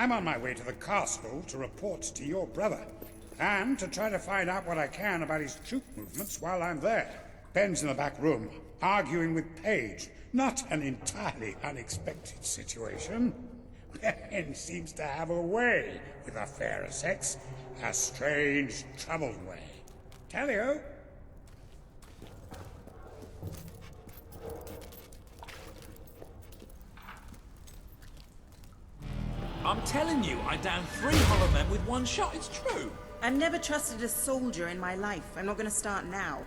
I'm on my way to the castle to report to your brother, and to try to find out what I can about his troop movements while I'm there. Ben's in the back room, arguing with Paige. Not an entirely unexpected situation. Ben seems to have a way with the fairer sex. A strange, troubled way. Tally-o. I'm telling you, I downed 3 hollow men with 1 shot. It's true. I've never trusted a soldier in my life. I'm not gonna start now.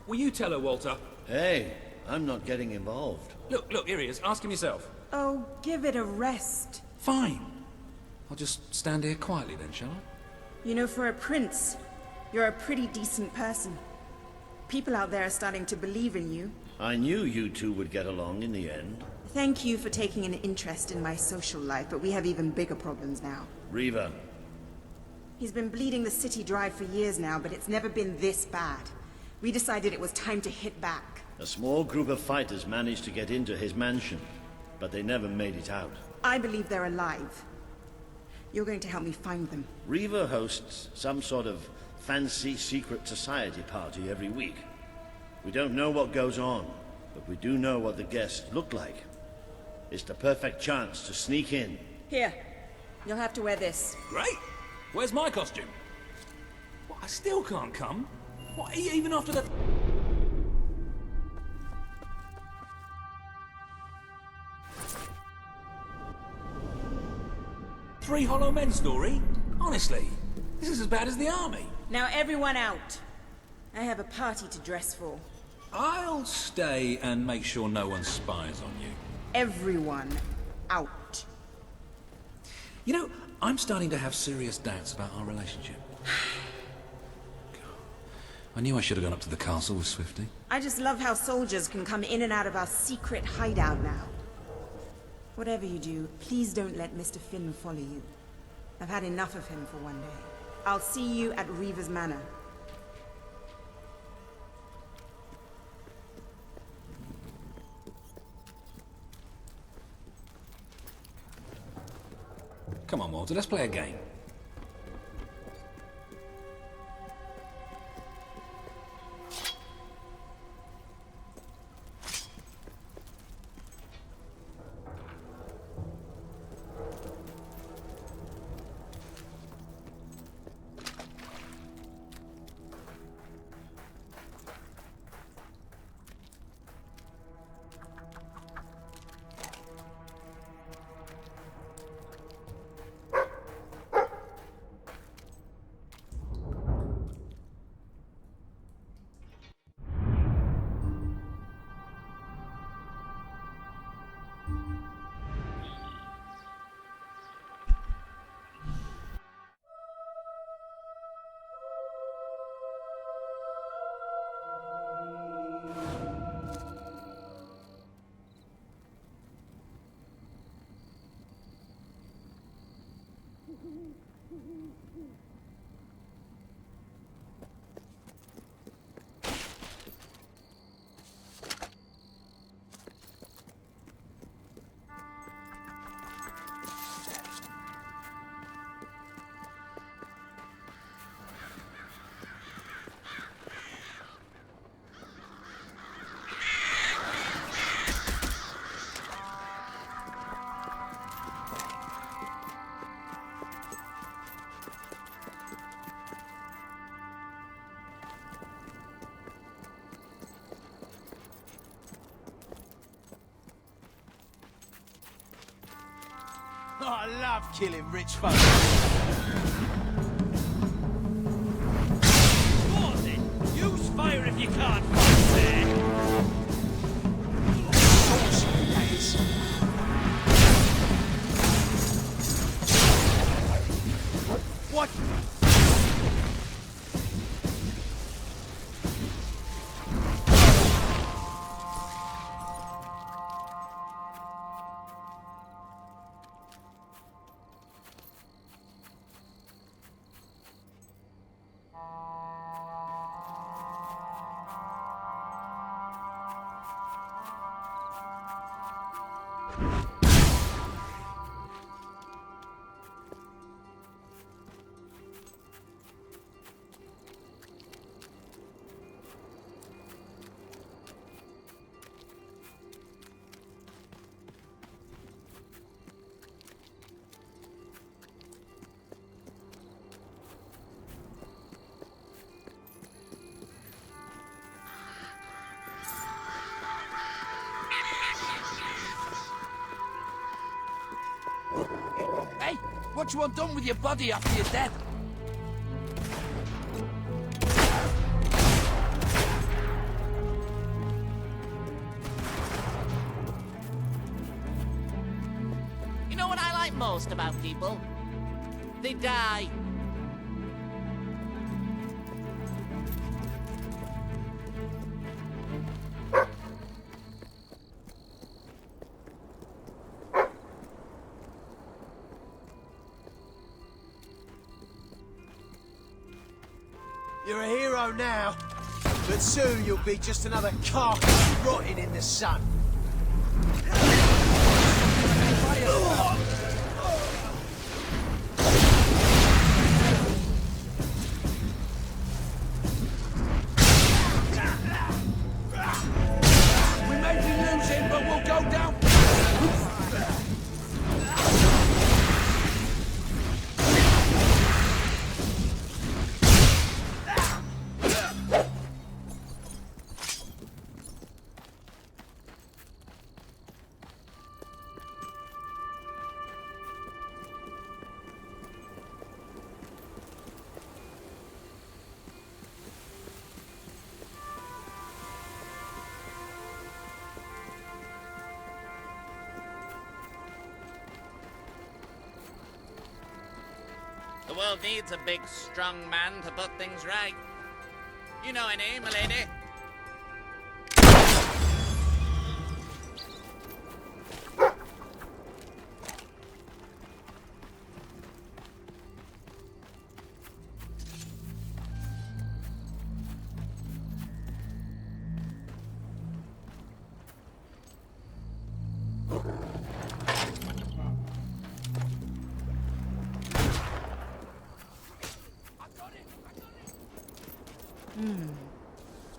Will you tell her, Walter? Hey, I'm not getting involved. Look, here he is. Ask him yourself. Oh, give it a rest. Fine. I'll just stand here quietly then, shall I? You know, for a prince, you're a pretty decent person. People out there are starting to believe in you. I knew you two would get along in the end. Thank you for taking an interest in my social life, but we have even bigger problems now. Riva. He's been bleeding the city dry for years now, but it's never been this bad. We decided it was time to hit back. A small group of fighters managed to get into his mansion, but they never made it out. I believe they're alive. You're going to help me find them. Riva hosts some sort of fancy secret society party every week. We don't know what goes on, but we do know what the guests look like. It's the perfect chance to sneak in. Here, you'll have to wear this. Great. Where's my costume? What, I still can't come? What, even after the... Three hollow men story? Honestly, this is as bad as the army. Now everyone out. I have a party to dress for. I'll stay and make sure no one spies on you. Everyone out. You know, I'm starting to have serious doubts about our relationship. I knew I should have gone up to the castle with Swifty. I just love how soldiers can come in and out of our secret hideout now. Whatever you do, please don't let Mr. Finn follow you. I've had enough of him for one day. I'll see you at Riva's Manor. Come on, Walter, let's play a game. Oh, I love killing rich folk. What then? Use fire if you can't fight there. What? What do you want done with your body after your death? You know what I like most about people? They die. You're a hero now, but soon you'll be just another carcass rotting in the sun. We may be losing, but we'll go down. The world needs a big, strong man to put things right. You know any, milady?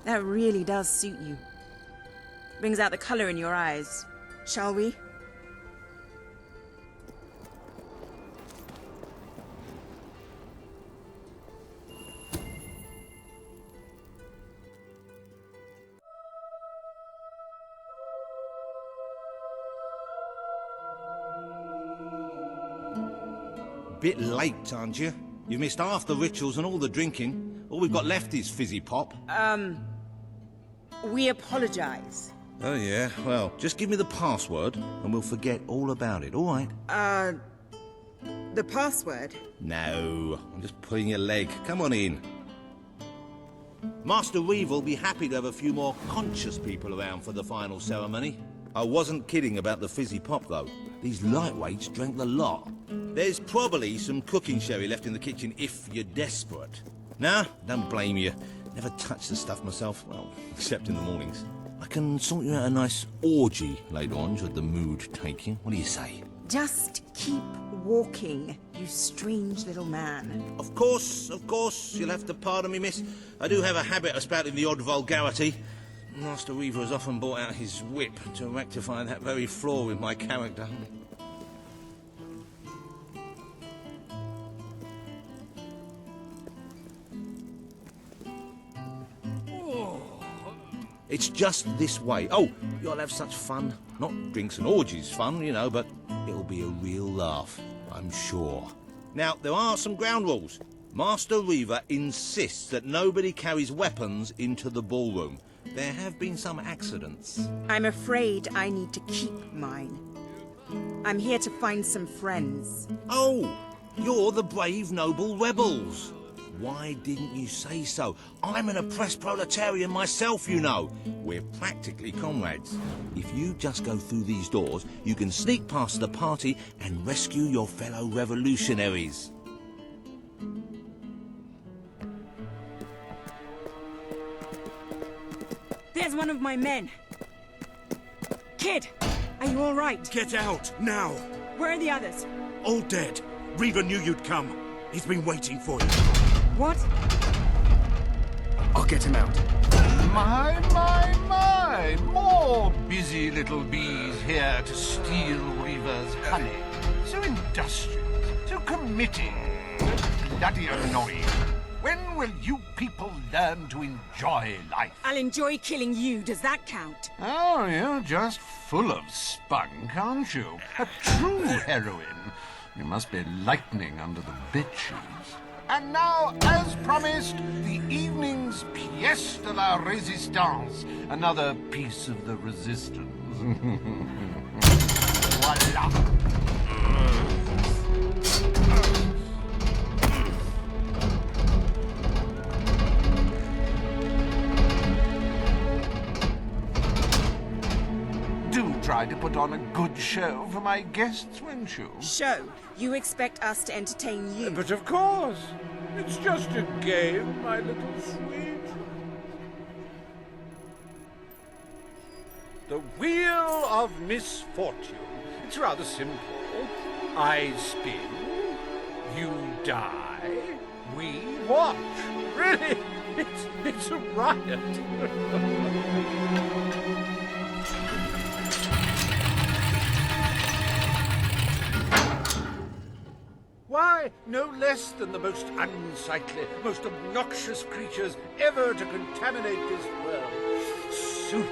That really does suit you. Brings out the color in your eyes. Shall we? Bit late, aren't you? You've missed half the rituals and all the drinking. All we've got left is fizzy pop. We apologize. Oh, yeah? Well, just give me the password and we'll forget all about it, all right? The password? No, I'm just pulling your leg. Come on in. Master Reeve will be happy to have a few more conscious people around for the final ceremony. I wasn't kidding about the fizzy pop, though. These lightweights drank the lot. There's probably some cooking sherry left in the kitchen if you're desperate. Nah, don't blame you. Never touched the stuff myself, well, except in the mornings. I can sort you out a nice orgy later on, should the mood take you. What do you say? Just keep walking, you strange little man. Of course, you'll have to pardon me, miss. I do have a habit of spouting the odd vulgarity. Master Reaver has often brought out his whip to rectify that very flaw in my character. It's just this way. Oh, you'll have such fun. Not drinks and orgies fun, you know, but it'll be a real laugh, I'm sure. Now, there are some ground rules. Master Reaver insists that nobody carries weapons into the ballroom. There have been some accidents. I'm afraid I need to keep mine. I'm here to find some friends. Oh, you're the brave, noble rebels. Why didn't you say so? I'm an oppressed proletarian myself, you know. We're practically comrades. If you just go through these doors, you can sneak past the party and rescue your fellow revolutionaries. There's one of my men. Kid, are you all right? Get out, now! Where are the others? All dead. Reaver knew you'd come. He's been waiting for you. What? I'll get him out. My! More busy little bees here to steal Reaver's honey. So industrious, so committed, so bloody annoying. When will you people learn to enjoy life? I'll enjoy killing you. Does that count? Oh, you're just full of spunk, aren't you? A true heroine. You must be lightning under the bedsheets. And now, as promised, the evening's pièce de la résistance. Another piece of the resistance. Voila! Do try to put on a good show for my guests, won't you? Show? You expect us to entertain you? But of course. It's just a game, my little sweet. The Wheel of Misfortune. It's rather simple. I spin, you die, we watch. Really, it's a riot. Why, no less than the most unsightly, most obnoxious creatures ever to contaminate this world. Soup.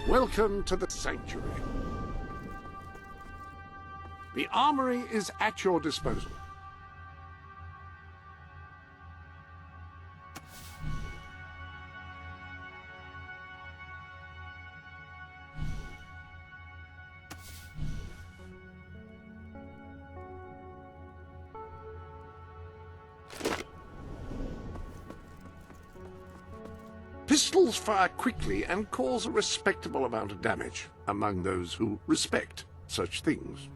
Welcome to the sanctuary. The armory is at your disposal. Pistols fire quickly and cause a respectable amount of damage among those who respect such things.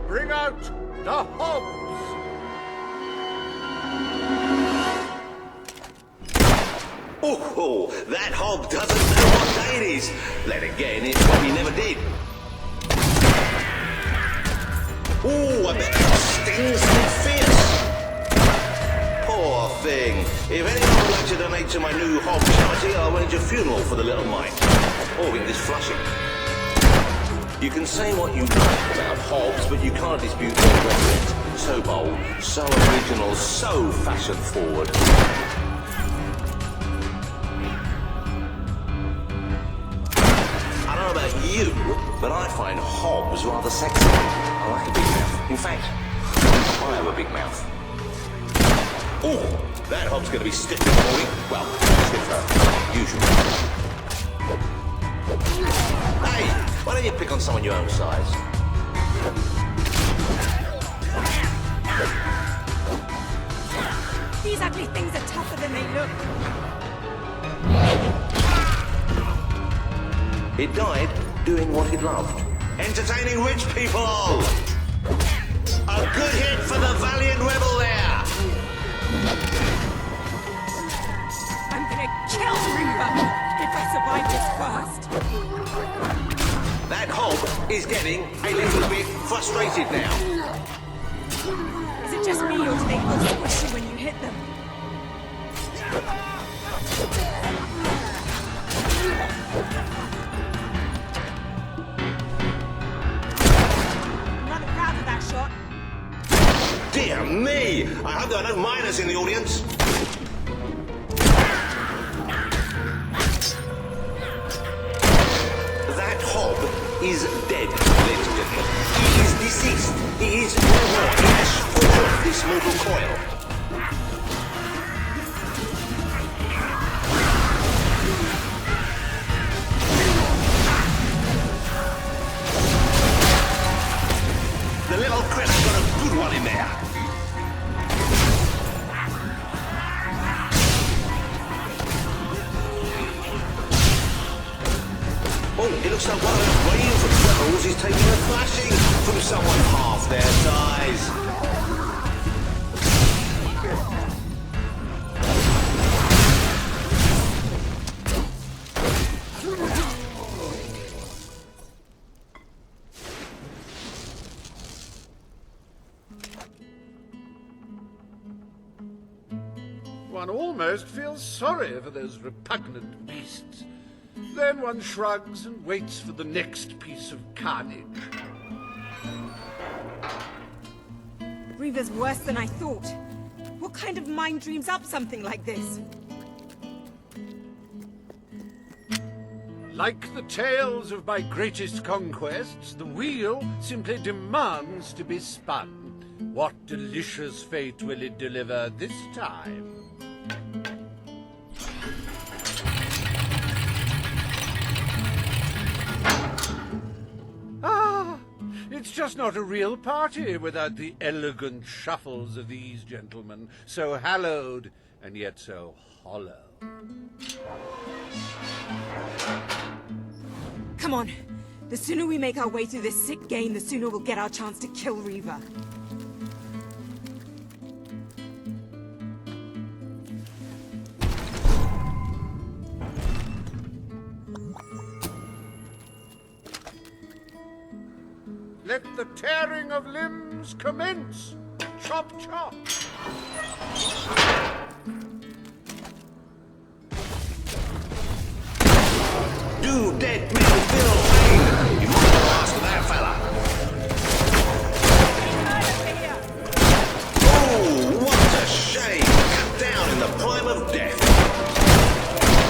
Bring out the hobs! Oh, that hob doesn't know what day it is. Then again, it probably never did. Oh, I bet that stings me fierce. Poor thing. If anyone would like to donate to my new hob charity, I'll arrange a funeral for the little mite. Or we can just flush it. You can say what you like about hobs, but you can't dispute their reference. So bold, so original, so fashion-forward. I don't know about you, but I find hobs rather sexy. I like a big mouth. In fact, I have a big mouth. Oh, that hob's going to be stiff this morning. Well, stiffer, usually. Hey, why don't you pick on someone your own size? These ugly things are tougher than they look. It died doing what it loved. Entertaining rich people! A good hit for the valiant rebel there! I'm gonna kill Reaper if I survive this first. That hob is getting a little bit frustrated now. Is it just me or do they feel squishy when you hit them? I'm rather proud of that shot. Dear me! I hope there are no miners in the audience. That hob is dead, ladies and gentlemen. He is deceased. He is no more. He has fallen this mortal coil. looks like one of those brains of rebels is taking a thrashing from someone half their size. One almost feels sorry for those repugnant beasts. Then one shrugs and waits for the next piece of carnage. Reaver's worse than I thought. What kind of mind dreams up something like this? Like the tales of my greatest conquests, the wheel simply demands to be spun. What delicious fate will it deliver this time? It's just not a real party without the elegant shuffles of these gentlemen, so hallowed and yet so hollow. Come on. The sooner we make our way through this sick game, the sooner we'll get our chance to kill Reaver. Let the tearing of limbs commence. Chop, chop. Do dead men feel pain? You might have asked that fella. Oh, what a shame. Cut down in the prime of death.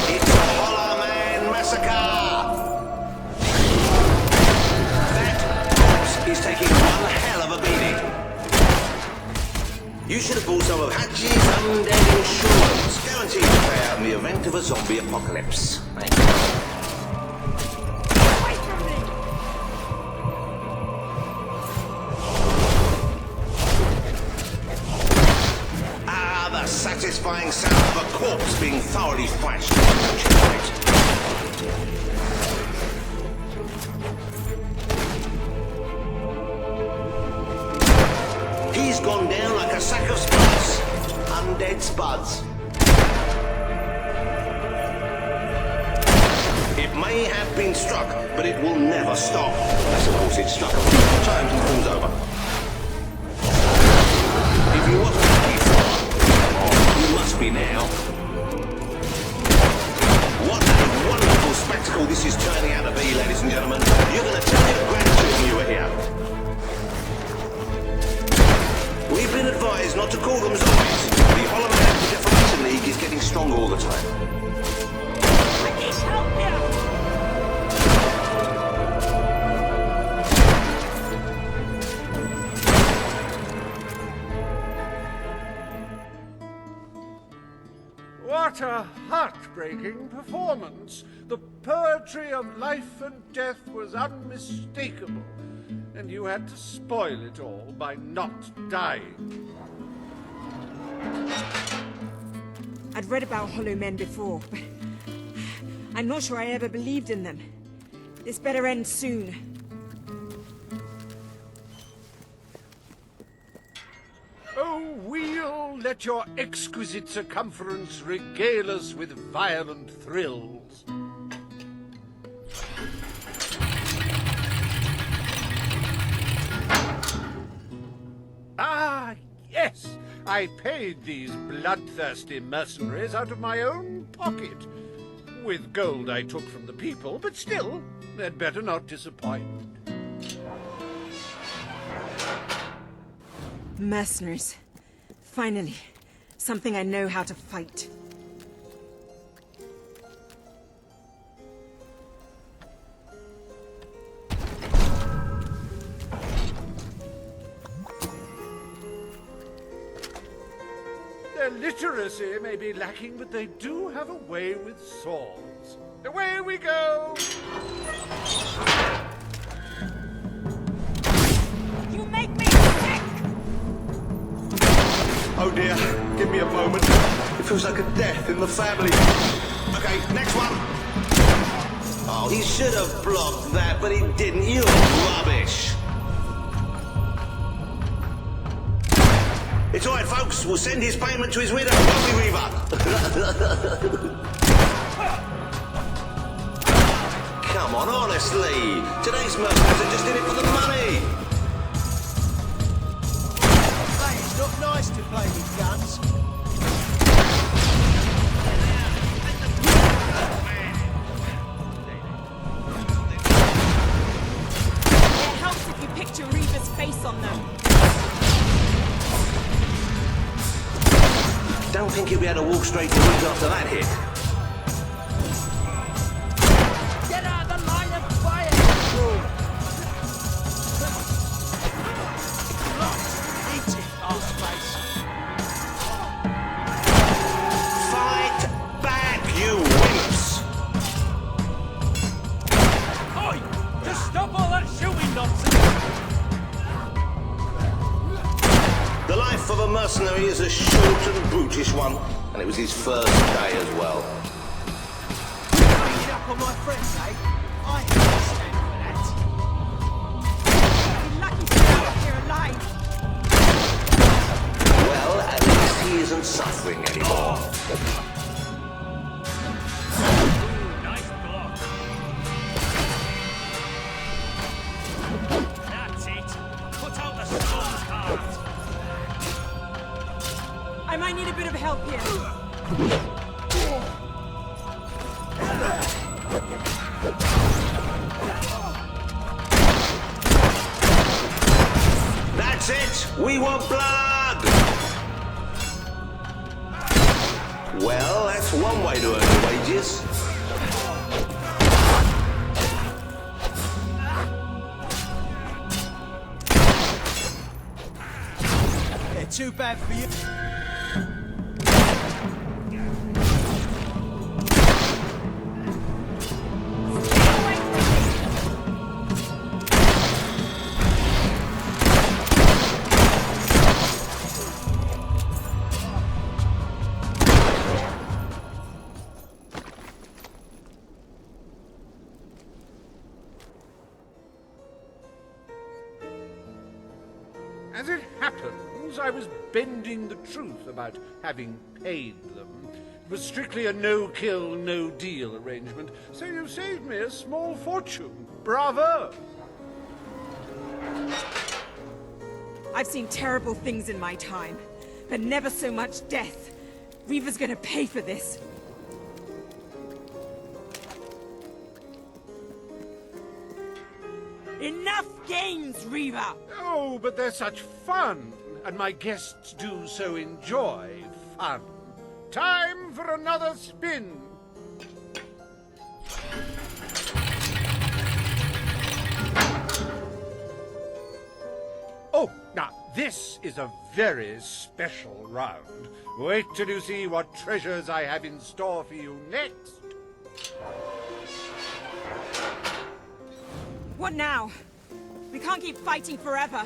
It's a Hollow Man massacre. He's taking one hell of a beating. You should have bought some of Hatch's undead insurance, guaranteed to pay out in the event of a zombie apocalypse. Ah, the satisfying sound of a corpse being thoroughly thrashed. He's gone down like a sack of spuds. Undead spuds. It may have been struck, but it will never stop. Unless, of course, it's struck a few times and falls over. If you wasn't lucky for, you must be now. What a wonderful spectacle this is turning out to be, ladies and gentlemen. You're going to tell your grandchildren you were here. We've been advised not to call them zombies. The Hollow Man Defamation League is getting stronger all the time. British, help here! What a heartbreaking performance. The poetry of life and death was unmistakable. And you had to spoil it all by not dying. I'd read about Hollow Men before, but I'm not sure I ever believed in them. This better end soon. Oh, wheel, let your exquisite circumference regale us with violent thrills. Ah, yes! I paid these bloodthirsty mercenaries out of my own pocket. With gold I took from the people, but still, they'd better not disappoint. Mercenaries. Finally, something I know how to fight. Their literacy may be lacking, but they do have a way with swords. Away we go! You make me sick! Oh dear, give me a moment. It feels like a death in the family. Okay, next one. Oh, he should have blocked that, but he didn't. You're rubbish. It's all right, folks. We'll send his payment to his widow, won't we, Reaver? Come on, honestly. Today's mercenaries are just in it for the money. Hey, it's not nice to play with guns. It helps if you picture Reaver's face on them. Don't think he'll be able to walk straight to woods after that hit. Get out of the line of fire! Eat it, old space. Fight back, you wimps! Oi! Just stop all that shooting nonsense! The life of a mercenary is a short and brutish one, and it was his first day as well. Beating up on my friends, eh? I can't stand for that. You're lucky to get out of here alive. Well, at least he isn't suffering anymore. Nice block. That's it. Cut out the storm card. I might need a bit of help here. That's it! We want blood! Well, that's one way to earn your wages. They're too bad for you. As it happens, I was bending the truth about having paid them. It was strictly a no-kill, no-deal arrangement, so you saved me a small fortune. Bravo! I've seen terrible things in my time, but never so much death. Reaver's gonna pay for this. Enough games, Reaver! Oh, but they're such fun, and my guests do so enjoy fun. Time for another spin. Oh, now this is a very special round. Wait till you see what treasures I have in store for you next. What now? We can't keep fighting forever.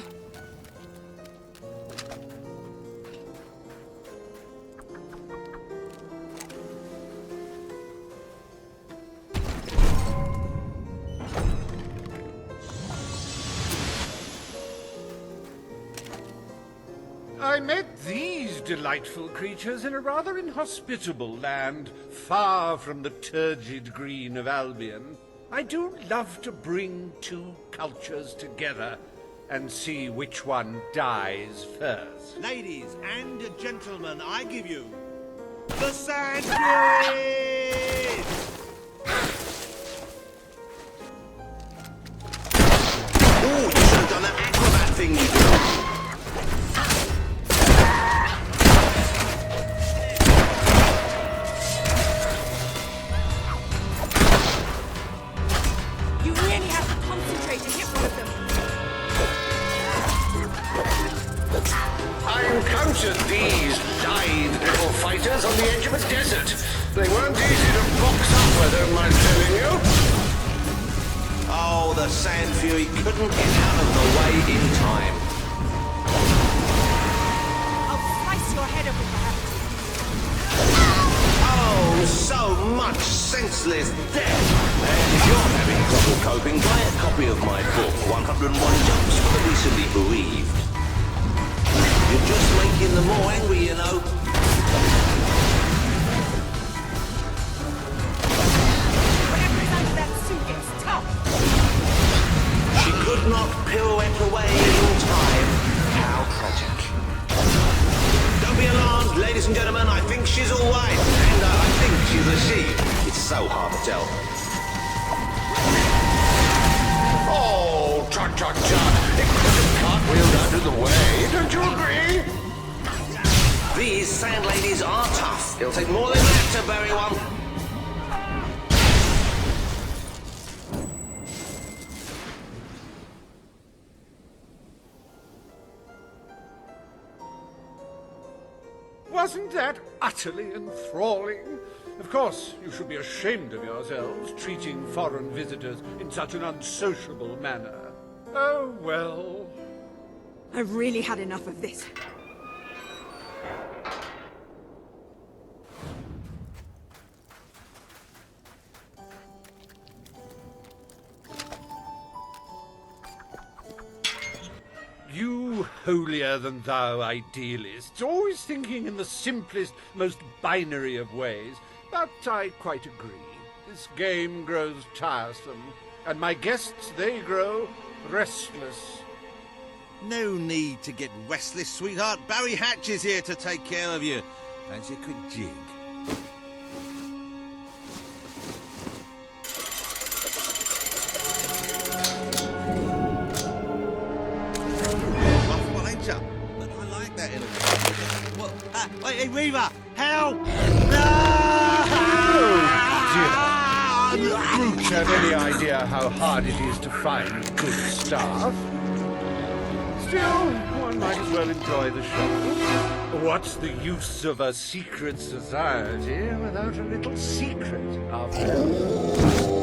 I met these delightful creatures in a rather inhospitable land, far from the turgid green of Albion. I do love to bring two cultures together and see which one dies first. Ladies and gentlemen, I give you the Sand Furies! Ooh, you should have done that acrobat thing you do. You really have to concentrate to hit one of them. I encountered these lithe little fighters on the edge of a desert. They weren't easy to box up, I don't mind telling you. Oh, the Sand Fury couldn't get out of the way in time. I'll slice your head off if I have to. Oh, so much senseless death. And you're bereaved. You're just making them more angry, you know. Whatever's under that suit gets tough. She could not pirouette away in time. How tragic. Don't be alarmed, ladies and gentlemen. I think she's all right. And I think she's a she. It's so hard to tell. Oh, cha-cha-cha. It could have cartwheeled out of the way. Don't you agree? These sand ladies are tough. It'll take more than that to bury one. Wasn't that utterly enthralling? Of course, you should be ashamed of yourselves, treating foreign visitors in such an unsociable manner. Oh, well. I've really had enough of this. You holier-than-thou idealists, always thinking in the simplest, most binary of ways. But I quite agree. This game grows tiresome, and my guests, they grow restless. No need to get restless, sweetheart. Barry Hatch is here to take care of you. Fancy a quick jig? Rough one, ain't ya? But I like that in a way. What? Hey, Reaver! Help! No! Do brutes have any idea how hard it is to find good staff? Still, one might as well enjoy the show. What's the use of a secret society without a little secret, after all?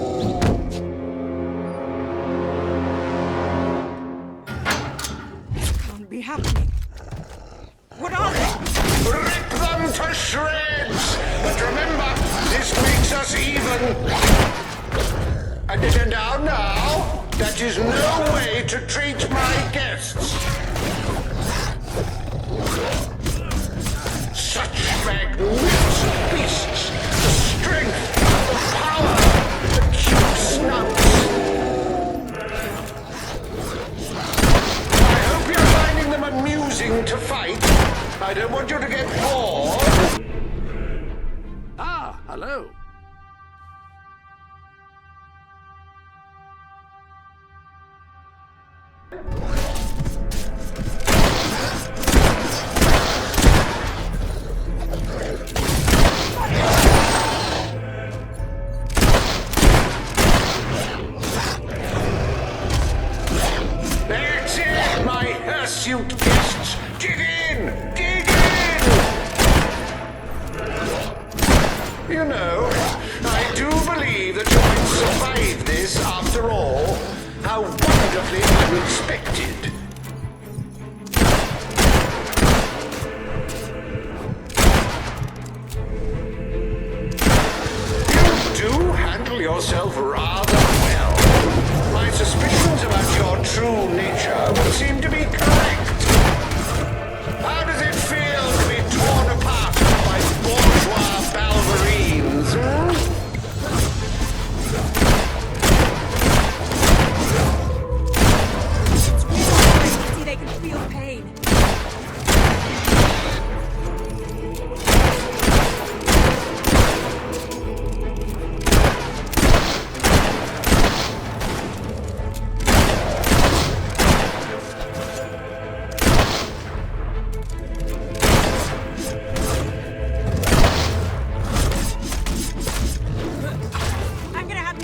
Can't be happening. What are they? Rip them to shreds! But remember, this makes us even. And now, that is no way to treat my guests. Such magnificent beasts! The strength, the power, the cute snouts. I hope you're finding them amusing to fight. I don't want you to get bored. Ah, hello. That's it, my hirsute guests. Dig in! Dig in! You know, I do believe that you might survive this after all. How wonderfully unexpected. You do handle yourself rather well. My suspicions about your true nature would seem to be correct. How does it feel to be torn apart by bourgeois ballerines, hmm? See, they can feel pain. I'm gonna have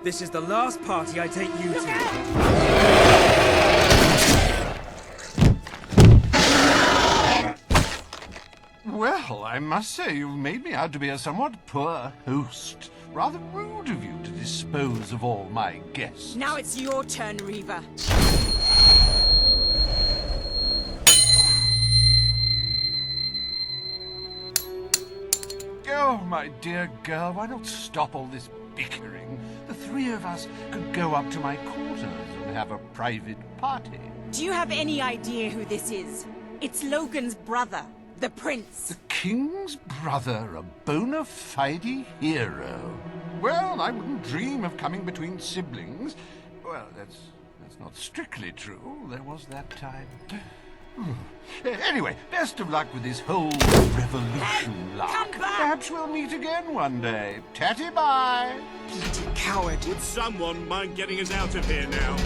This is the last party I take you to. Well, I must say you've made me out to be a somewhat poor host. Rather rude of you to dispose of all my guests. Now it's your turn, Reaver. Oh, my dear girl, why not stop all this bickering? The three of us could go up to my quarters and have a private party. Do you have any idea who this is? It's Logan's brother, the prince. The king's brother, a bona fide hero. Well, I wouldn't dream of coming between siblings. Well, that's not strictly true. There was that time. Anyway, best of luck with this whole revolution lark. Come back! Perhaps we'll meet again one day. Tatty bye. Bloody coward. Would someone mind getting us out of here now?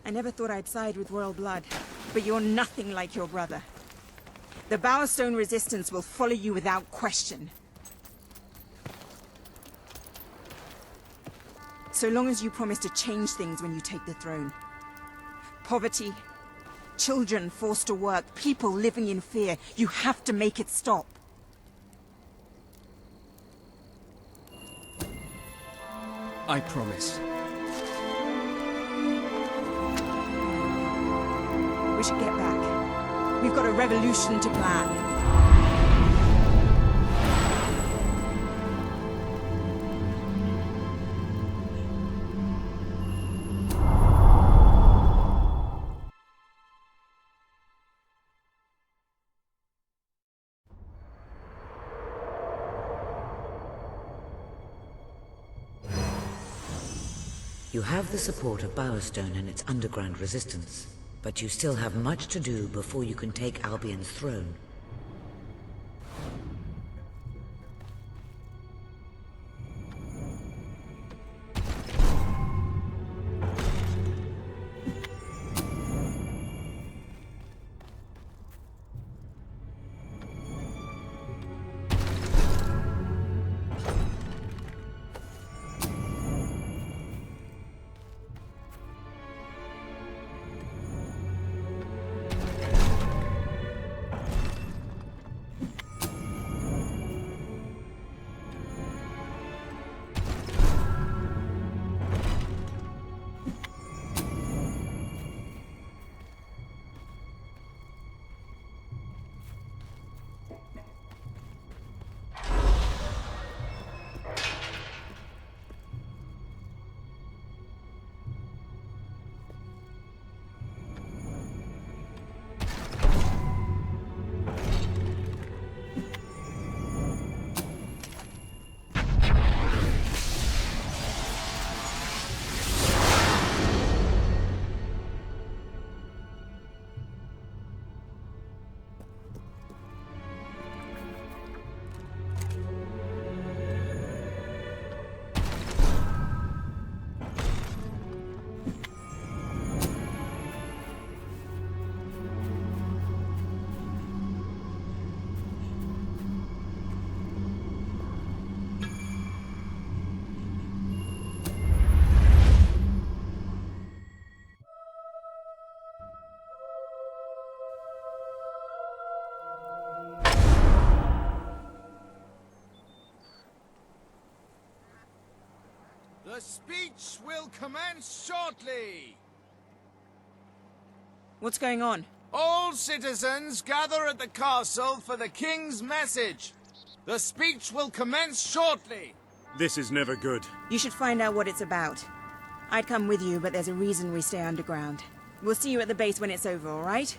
I never thought I'd side with royal blood, but you're nothing like your brother. The Bowerstone resistance will follow you without question. So long as you promise to change things when you take the throne. Poverty, children forced to work, people living in fear. You have to make it stop. I promise. We should get back. We've got a revolution to plan. You have the support of Bowerstone and its underground resistance, but you still have much to do before you can take Albion's throne. The speech will commence shortly. What's going on? All citizens gather at the castle for the king's message. The speech will commence shortly. This is never good. You should find out what it's about. I'd come with you, but there's a reason we stay underground. We'll see you at the base when it's over, all right?